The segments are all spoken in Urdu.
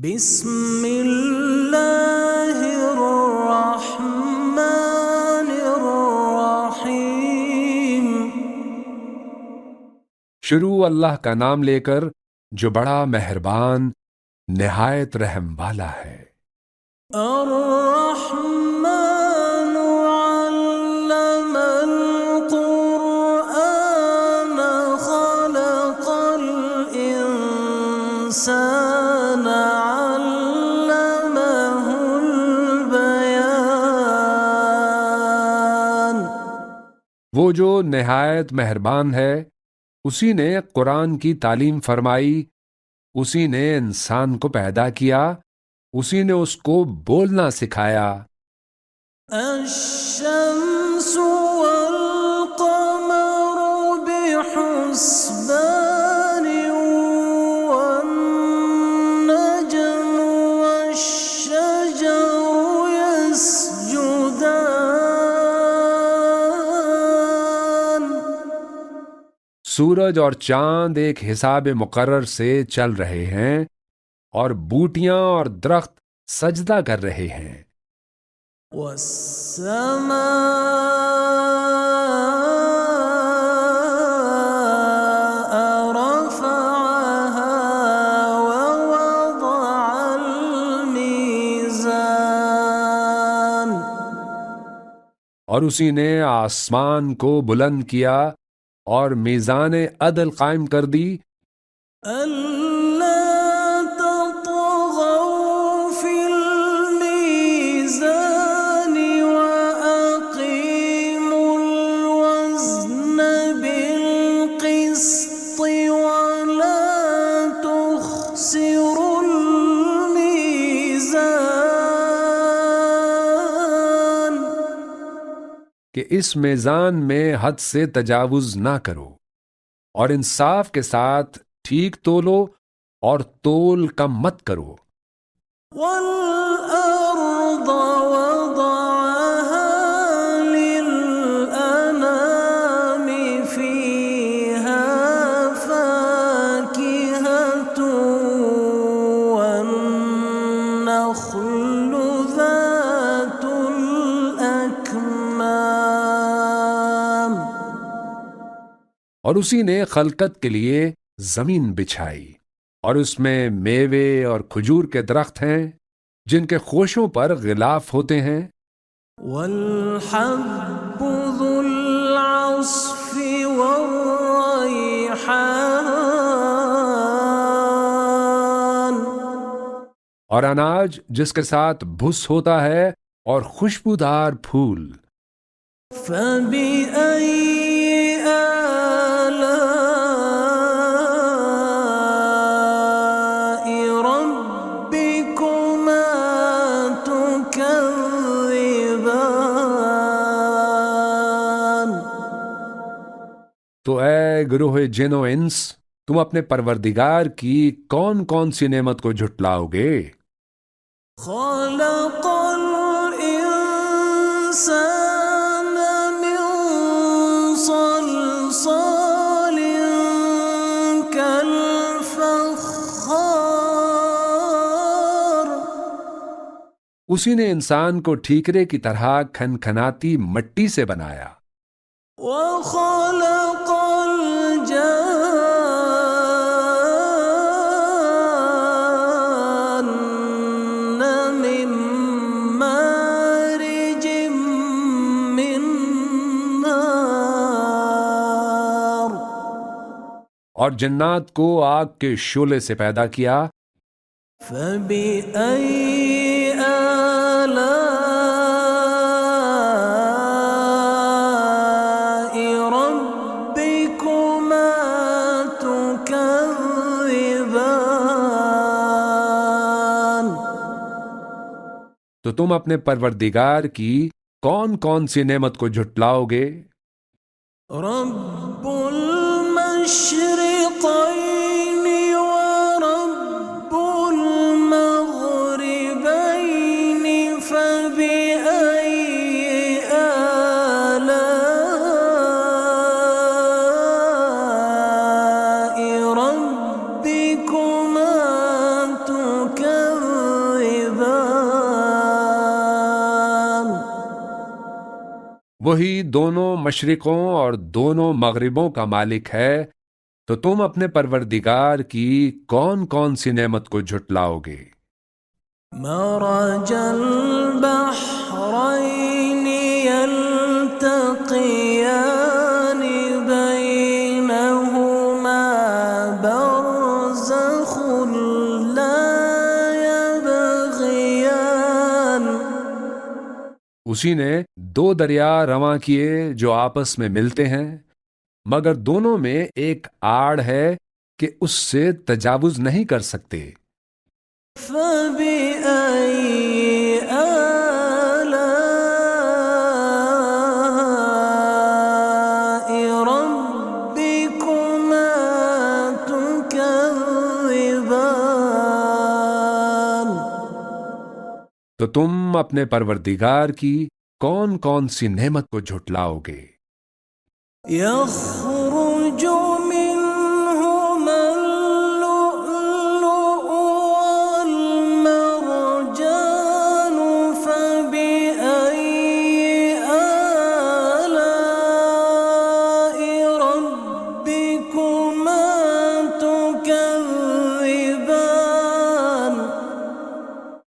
بسم اللہ الرحمن الرحیم۔ شروع اللہ کا نام لے کر جو بڑا مہربان نہایت رحم والا ہے۔ الرحمن علم القرآن خلق الإنسان علمه البیان۔ وہ جو نہایت مہربان ہے اسی نے قرآن کی تعلیم فرمائی، اسی نے انسان کو پیدا کیا، اسی نے اس کو بولنا سکھایا۔ الشمس والقمر بحسبان والنجم والشجر يسجدان۔ سورج اور چاند ایک حساب مقرر سے چل رہے ہیں اور بوٹیاں اور درخت سجدہ کر رہے ہیں۔ والسماء رفعها ووضع الميزان۔ اور اسی نے آسمان کو بلند کیا اور میزان عدل قائم کر دی۔ أَلَّا تَطْغَوْا فِي الْمِيزَانِ وَأَقِيمُوا الْوَزْنَ بِالْقِسْطِ وَلَا تُخْسِرُوا الْمِيزَانَ۔ کہ اس میزان میں حد سے تجاوز نہ کرو اور انصاف کے ساتھ ٹھیک تولو اور تول کم مت کرو۔ وَالْأَرْضَ وَضَعَهَا لِلْأَنَامِ فِيهَا فَاكِهَةٌ وَالنَّخْلُ ذَاتُ الْأَكْمَامِ۔ اور اسی نے خلقت کے لیے زمین بچھائی اور اس میں میوے اور کھجور کے درخت ہیں جن کے خوشوں پر غلاف ہوتے ہیں۔ وَالْحَبُّ ذُو الْعَصْفِ وَالرَّيْحَانُ۔ اور اناج جس کے ساتھ بھس ہوتا ہے اور خوشبودار پھول۔ فَبِأَيِّ آلَاءِ رَبِّكُمَا تُكَذِّبَانِ۔ تو اے گروہ جن و انس، تم اپنے پروردگار کی کون کون سی نعمت کو جھٹلاؤ گے؟ خَلَقَ الْإِنسَانَ مِن صَلْصَالٍ كَالْفَخَّارِ۔ اسی نے انسان کو ٹھیکرے کی طرح کھنکھناتی مٹی سے بنایا۔ وَخَلَقَ الْجَانَّ مِن مَّارِجٍ مِّن نَّارٍ۔ اور جنات کو آگ کے شعلے سے پیدا کیا۔ فَبِأَيِّ آلَاءِ رَبِّكُمَا تُكَذِّبَانِ۔ تو تم اپنے پروردگار کی کون کون سی نعمت کو جھٹلاؤ گے؟ رب المشرقين ورب المغربين فبأي آلاء ربكما تكذبان۔ وہی دونوں مشرقوں اور دونوں مغربوں کا مالک ہے، تو تم اپنے پروردگار کی کون کون سی نعمت کو جھٹلاؤ گے؟ مرج البحرين يلتقيان بينهما برزخ لا يبغيان. اسی نے دو دریا رواں کیے جو آپس میں ملتے ہیں، مگر دونوں میں ایک آڑ ہے کہ اس سے تجاوز نہیں کر سکتے۔ فبأي آلاء ربكما تكذبان. تو تم اپنے پروردگار کی کون کون سی نعمت کو جھٹلاؤ گے؟ يخرج منهما اللؤلؤ والمرجان. فبأي آلاء ربكما تكذبان.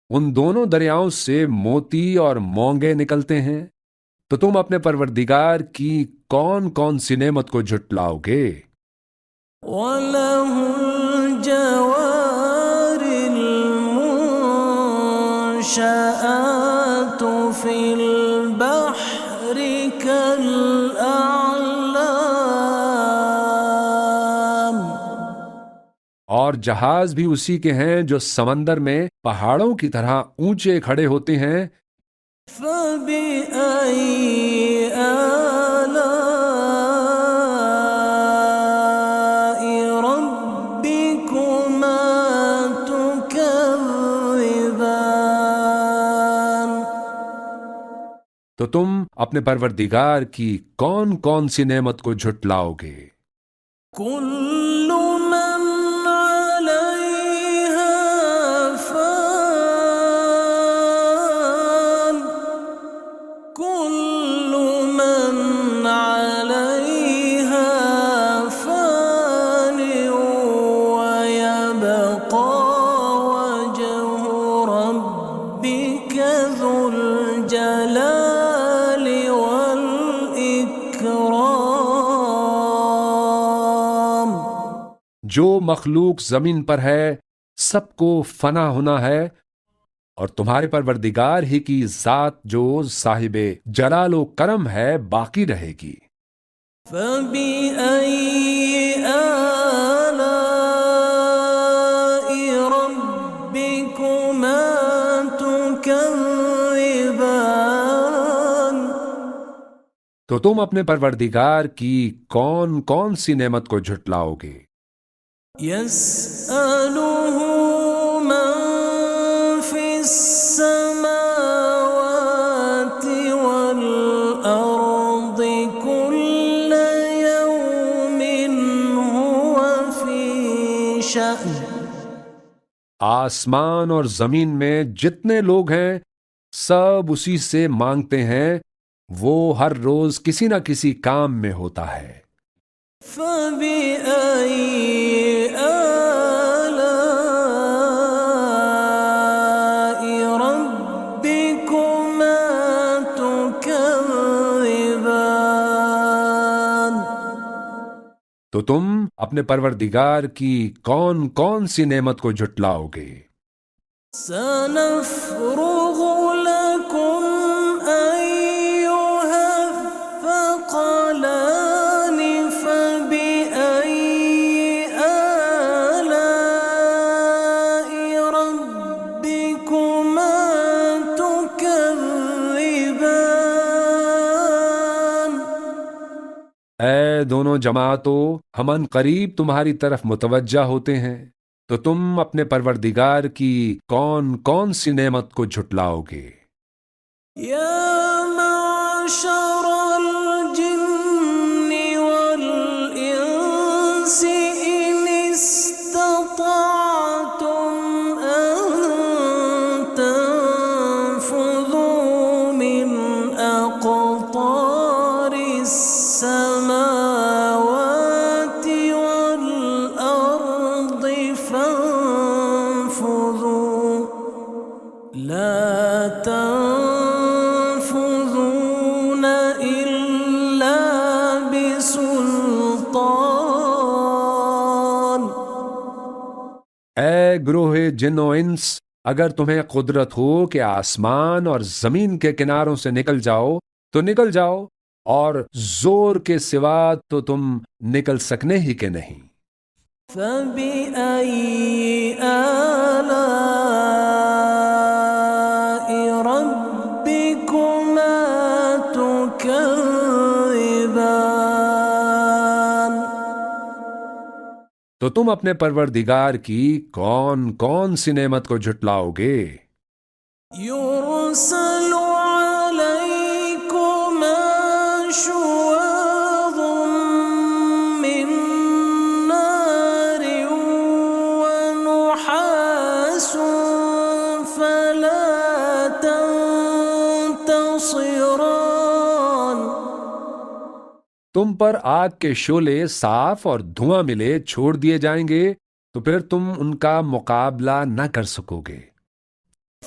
ان دونوں دریاؤں سے موتی اور مونگے نکلتے ہیں، تو تم اپنے پروردگار کی کون کون سی نعمت کو جھٹلاؤ گے؟ وَلَهُ الْجَوَارِ الْمُنشَآتُ فِي الْبَحْرِ كَالْأَعْلَامِ. اور جہاز بھی اسی کے ہیں جو سمندر میں پہاڑوں کی طرح اونچے کھڑے ہوتے ہیں۔ فَبِأَيِّ آلَاءِ رَبِّكُمَا تُكَذِّبَانِ. تو تم اپنے پروردگار کی کون کون سی نعمت کو جھٹلاؤ گے؟ كل من عليها فان. كل من عليها فان ويبقى وجه ربك ذو الجلال والإكرام. جو مخلوق زمین پر ہے سب کو فنا ہونا ہے، اور تمہارے پروردگار ہی کی ذات جو صاحب جلال و کرم ہے باقی رہے گی۔ فَبِأَيِّ آلَاءِ رَبِّكُمَا تُكَذِّبَانِ. تو تم اپنے پروردگار کی کون کون سی نعمت کو جھٹلاؤ گے؟ يَسْأَلُهُ مَن فِي السَّمَاوَاتِ وَالْأَرْضِ كُلَّ يَوْمٍ هُوَ فِي شَأْنٍ. آسمان اور زمین میں جتنے لوگ ہیں سب اسی سے مانگتے ہیں، وہ ہر روز کسی نہ کسی کام میں ہوتا ہے۔ فَبِأَيِّ آلَاءِ رَبِّكُمَا تُكَذِّبَانِ. تو تم اپنے پروردگار کی کون کون سی نعمت کو جھٹلاؤ گے؟ سَنَفْرُغُ لَكُمْ أَيُّهَ الثَّقَلَانِ. فَبِأَيِّ آلَاءِ رَبِّكُمَا تُكَذِّبَانِ. اے دونوں جماعتوں، ہم ان قریب تمہاری طرف متوجہ ہوتے ہیں، تو تم اپنے پروردگار کی کون کون سی نعمت کو جھٹلاؤ گے؟ يا معشر الجن والإنس إن استطعتم أن تنفذوا من أقطار لا تنفذون إلا بسلطان. اے گروہ جن و انس، اگر تمہیں قدرت ہو کہ آسمان اور زمین کے کناروں سے نکل جاؤ تو نکل جاؤ، اور زور کے سوا تو تم نکل سکنے ہی کے نہیں۔ فبأي آلاء ربكما تكذبان. تو تم اپنے پروردگار کی کون کون سی نعمت کو جھٹلاؤ گے؟ يرسل عليكما شواظ من نار ونحاس فلا تنتصران. تم پر آگ کے شعلے صاف اور دھواں ملے چھوڑ دیے جائیں گے تو پھر تم ان کا مقابلہ نہ کر سکو گے۔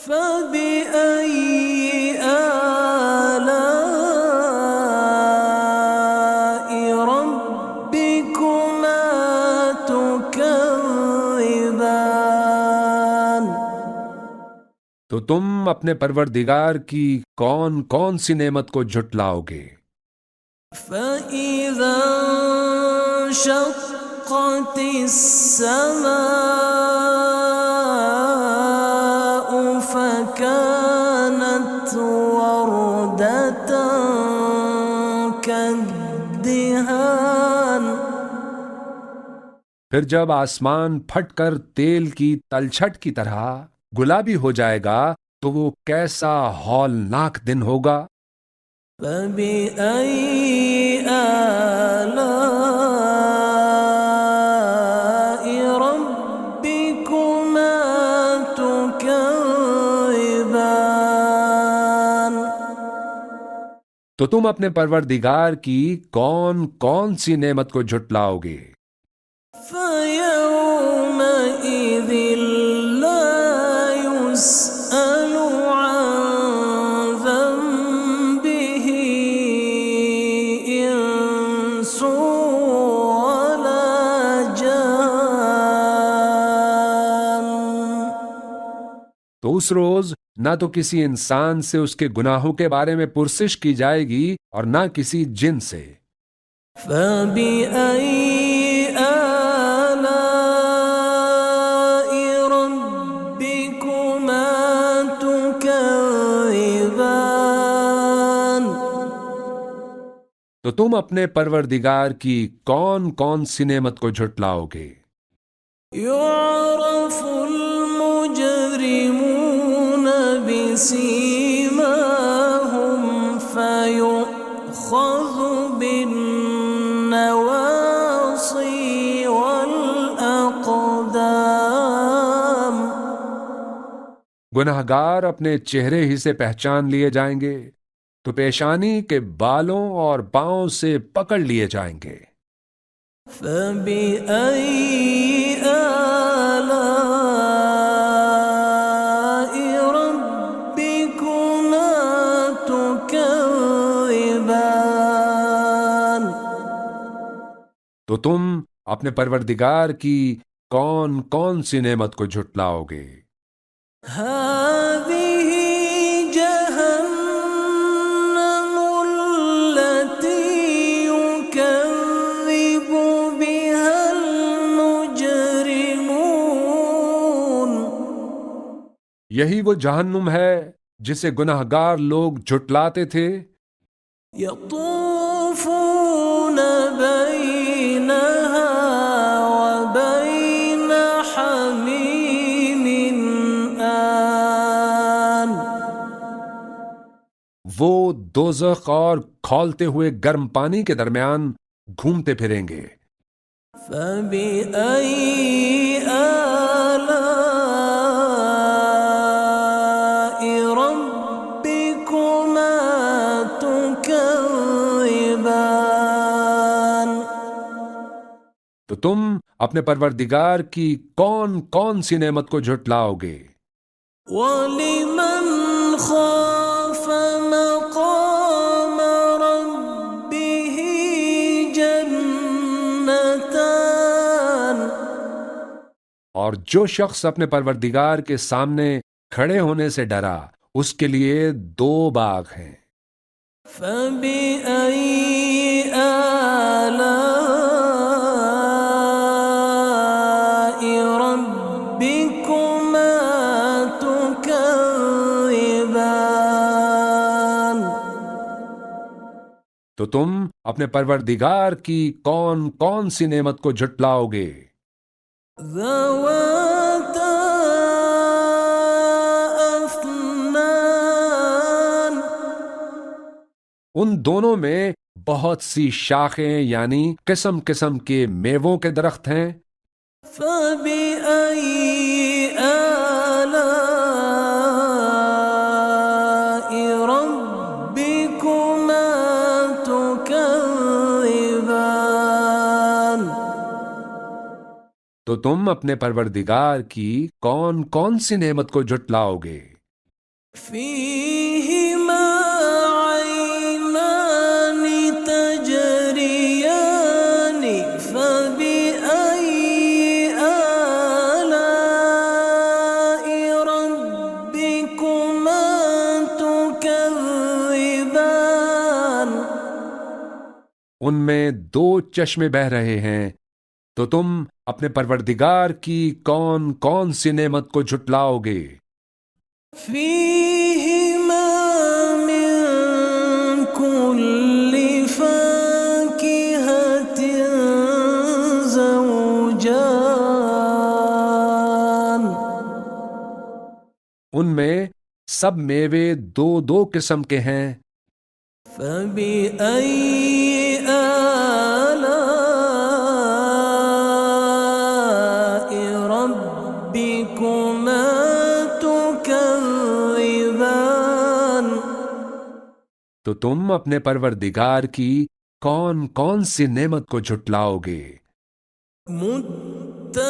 فبأي آلاء ربكما تكذبان. تو تم اپنے پروردگار کی کون کون سی نعمت کو جھٹلاؤ گے؟ فإذا انشقت السماء فكانت وردة كالدهان. پھر جب آسمان پھٹ کر تیل کی تلچھٹ کی طرح گلابی ہو جائے گا تو وہ کیسا ہولناک دن ہوگا۔ فبأي آلاء ربكما تكذبان. تو تم اپنے پروردگار کی کون کون سی نعمت کو جھٹلاؤ گے؟ فيومئذ لا يسأل عن ذنبه إنس ولا جان. تو اس روز نہ تو کسی انسان سے اس کے گناہوں کے بارے میں پرسش کی جائے گی اور نہ کسی جن سے۔ فبأي آلاء ربكما تكذبان. تو تم اپنے پروردگار کی کون کون سی نعمت کو جھٹلاؤ گے؟ يعرف المجرمون بسيماهم فيؤخذ بالنواصي والأقدام. گنہگار اپنے چہرے ہی سے پہچان لیے جائیں گے تو پیشانی کے بالوں اور پاؤں سے پکڑ لیے جائیں گے۔ فبأي آلاء ربكما تكذبان. تو تم اپنے پروردگار کی کون کون سی نعمت کو جھٹلاؤ گے؟ هذه جهنم التي يكذب بها المجرمون. یہی وہ جہنم ہے جسے گنہگار لوگ جھٹلاتے تھے۔ يطوفون بينها وبين حميم آن. وہ دوزخ اور کھولتے ہوئے گرم پانی کے درمیان گھومتے پھریں گے۔ فبأي آلاء ربكما تكذبان. تو تم اپنے پروردگار کی کون کون سی نعمت کو جھٹلاؤ گے؟ وَلِمَنْ خَافَ مَقَامَ رَبِّهِ جَنَّتَانِ، اور جو شخص اپنے پروردگار کے سامنے کھڑے ہونے سے ڈرا اس کے لیے 2 باغ ہیں۔ فَبِأَيِّ آلَاءِ رَبِّكُمَا تُكَذِّبَانِ، تو تم اپنے پروردگار کی کون کون سی نعمت کو جھٹلاؤ گے؟ ذَوَاتَا أَفْنَانٍ، ان دونوں میں بہت سی شاخیں یعنی قسم قسم کے میووں کے درخت ہیں۔ فَبِأَيِّ آلَاءِ رَبِّكُمَا تُكَذِّبَانِ، تو تم اپنے پروردگار کی کون کون سی نعمت کو جھٹلاؤ گے؟ فِيهِمَا عَيْنَانِ تَجْرِيَانِ، فَبِأَيِّ آلَاءِ رَبِّكُمَا تُكَذِّبَانِ، ان میں 2 چشمے بہہ رہے ہیں، تو تم اپنے پروردگار کی کون کون سی نعمت کو جھٹلاؤ گے؟ فِيهِمَا مِن كُلِّ فَاكِهَةٍ زَوْجَانِ، ان میں سب میوے 2 قسم کے ہیں۔ فَبِأَيِّ آلَاءِ رَبِّكُمَا تُكَذِّبَانِ، تو تم اپنے پروردگار کی کون کون سی نعمت کو جھٹلاؤ گے؟ مُتَّكِئِينَ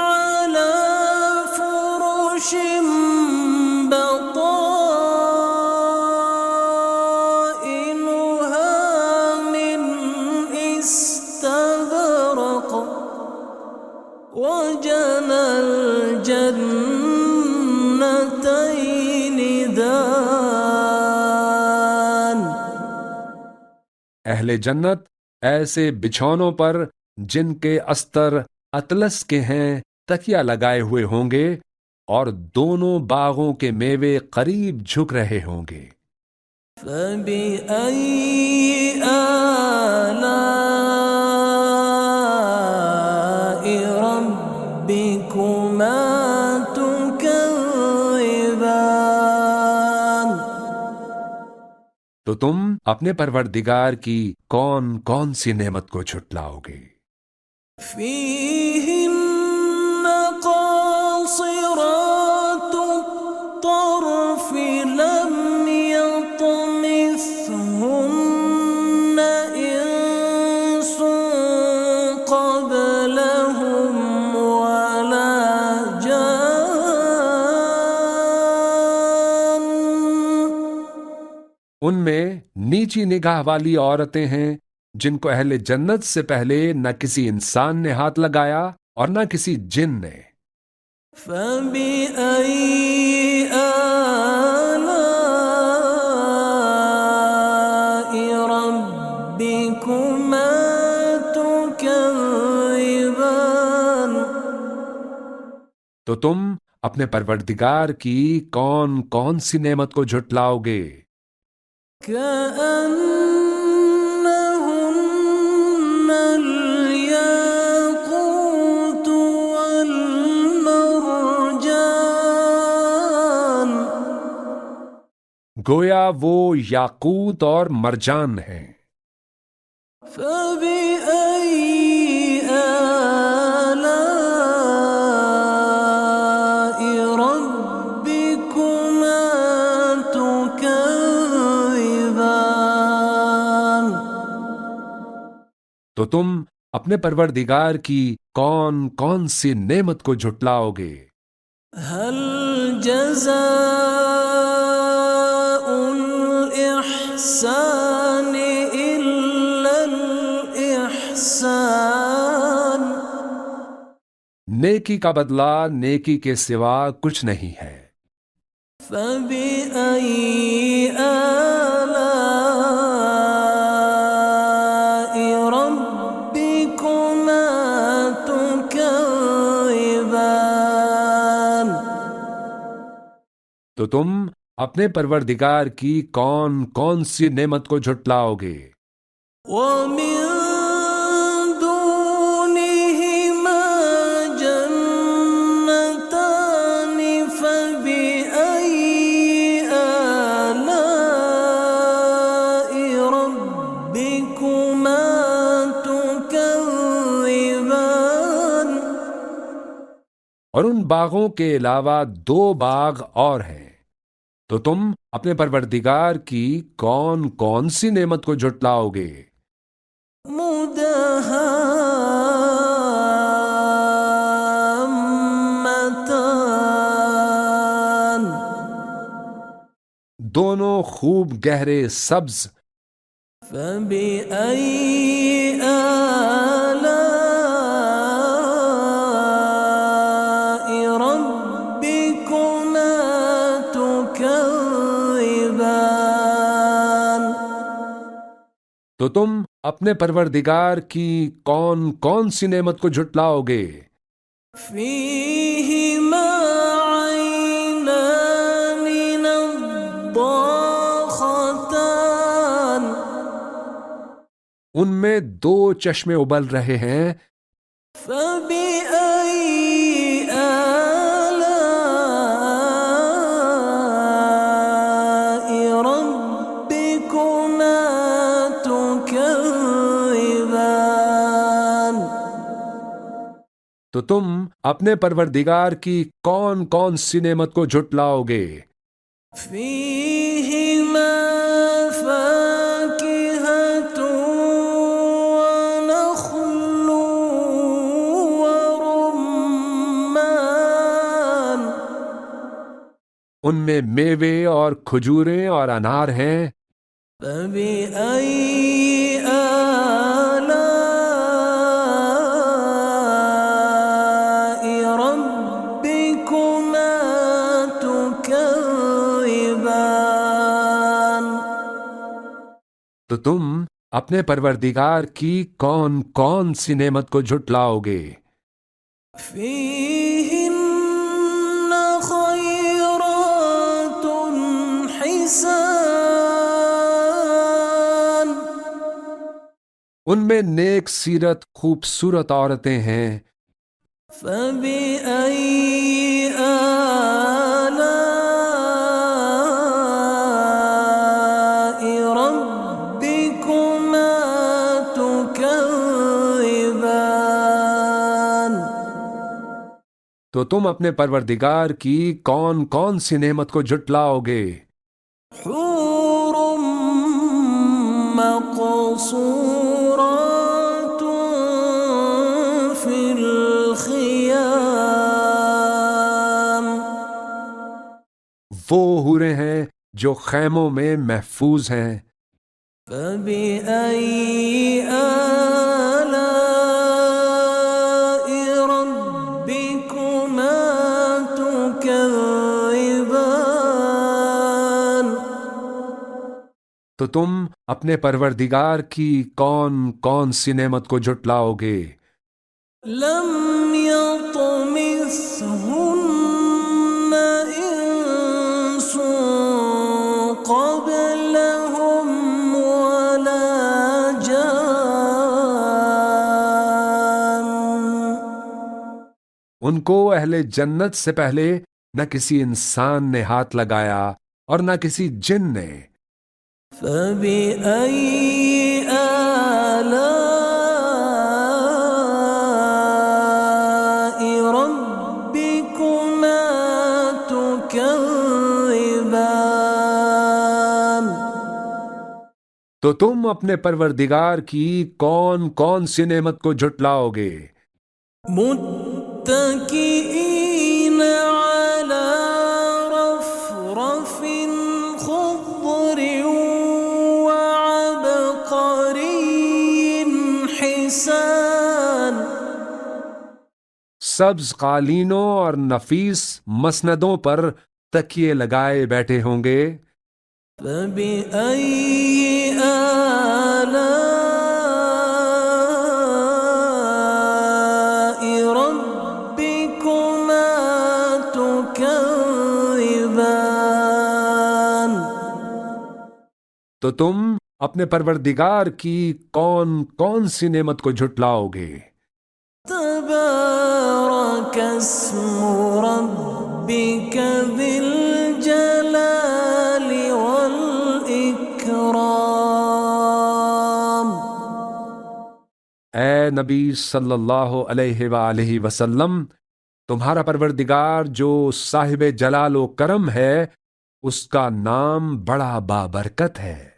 عَلَى فُرُشٍ بَطَائِنُهَا مِنْ إِسْتَبْرَقٍ، وَجَنَى الْجَنَّتَيْنِ دَانٍ، اہل جنت ایسے بچھونوں پر جن کے استر اطلس کے ہیں تکیہ لگائے ہوئے ہوں گے، اور دونوں باغوں کے میوے قریب جھک رہے ہوں گے۔ فَبِأَيِّ آلَاءِ رَبِّكُمَا تُكَذِّبَانِ، تو تم اپنے پروردگار کی کون کون سی نعمت کو جھٹلاؤ گے؟ فِيهِنَّ قَاصِرَاتُ الطَّرْفِ لَمْ يَطْمِثْهُنَّ إِنسٌ قَبْلَهُمْ وَلَا جَانٌّ، ان میں نیچی نگاہ والی عورتیں ہیں جن کو اہل جنت سے پہلے نہ کسی انسان نے ہاتھ لگایا اور نہ کسی جن نے۔ فَبِأَيِّ آلَاءِ رَبِّكُمَا تُكَذِّبَانِ، تو تم اپنے پروردگار کی کون کون سی نعمت کو جھٹلاؤ گے؟ كَأَنَّهُنَّ الْيَاقُوتُ وَالْمَرْجَانُ، گویا وہ یاقوت اور مرجان ہیں۔ فَبِأَيِّ آلَاءِ رَبِّكُمَا تُكَذِّبَانِ، تو تم اپنے پروردگار کی کون کون سی نعمت کو جھٹلاؤ گے؟ هل جزاء الإحسان إلا الإحسان. نیکی کا بدلہ نیکی کے سوا کچھ نہیں ہے. فبأي آلاء ربكما تكذبان. تو تم اپنے پروردگار کی کون کون سی نعمت کو جھٹلاؤ گے؟ ومن دونهما جنتان فبأي آلاء ربكما تكذبان. اور ان باغوں کے علاوہ 2 باغ اور ہیں. تو تم اپنے پروردگار کی کون کون سی نعمت کو جھٹلاؤ گے؟ مدہامتان. دونوں خوب گہرے سبز. فبأي آلاء ربكما تكذبان. تو تم اپنے پروردگار کی کون کون سی نعمت کو جھٹلاؤ گے؟ فيهما عينان نضاختان. ان میں 2 چشمے ابل رہے ہیں. فبأي آلاء ربكما تكذبان. تو تم اپنے پروردگار کی کون کون سی نعمت کو جھٹلاؤ گے؟ فيهما فاكهة ونخل ورمان. ان میں میوے اور کھجوریں اور انار ہیں. فبأي آلاء ربكما تكذبان. تو تم اپنے پروردگار کی کون کون سی نعمت کو جھٹلاؤ گے؟ فيهن خيرات حسان. ان میں نیک سیرت خوبصورت عورتیں ہیں. فبأي آلاء ربكما تكذبان. تو تم اپنے پروردگار کی کون کون سی نعمت کو جھٹلاؤ گے؟ حور مقصورات في الخيام. وہ حوریں ہیں جو خیموں میں محفوظ ہیں. فبأي آلاء ربكما تكذبان. تو تم اپنے پروردگار کی کون کون سی نعمت کو جھٹلاؤ گے؟ لم يطمثهن إنس قبلهم ولا جان. ان کو اہل جنت سے پہلے نہ کسی انسان نے ہاتھ لگایا اور نہ کسی جن نے. فبأي آلاء ربكما تكذبان. تو تم اپنے پروردگار کی کون کون سی نعمت کو جھٹلاؤ گے؟ متكئين على سبز قالینوں اور نفیس مسندوں پر تکیے لگائے بیٹھے ہوں گے۔ فبأي آلاء ربكما تكذبان؟ تو تم اپنے پروردگار کی کون کون سی نعمت کو جھٹلاؤ گے؟ تبارك اسم ربك ذي الجلال والإكرام۔ اے نبی صلی اللہ علیہ وآلہ وسلم، تمہارا پروردگار جو صاحب جلال و کرم ہے، اس کا نام بڑا بابرکت ہے۔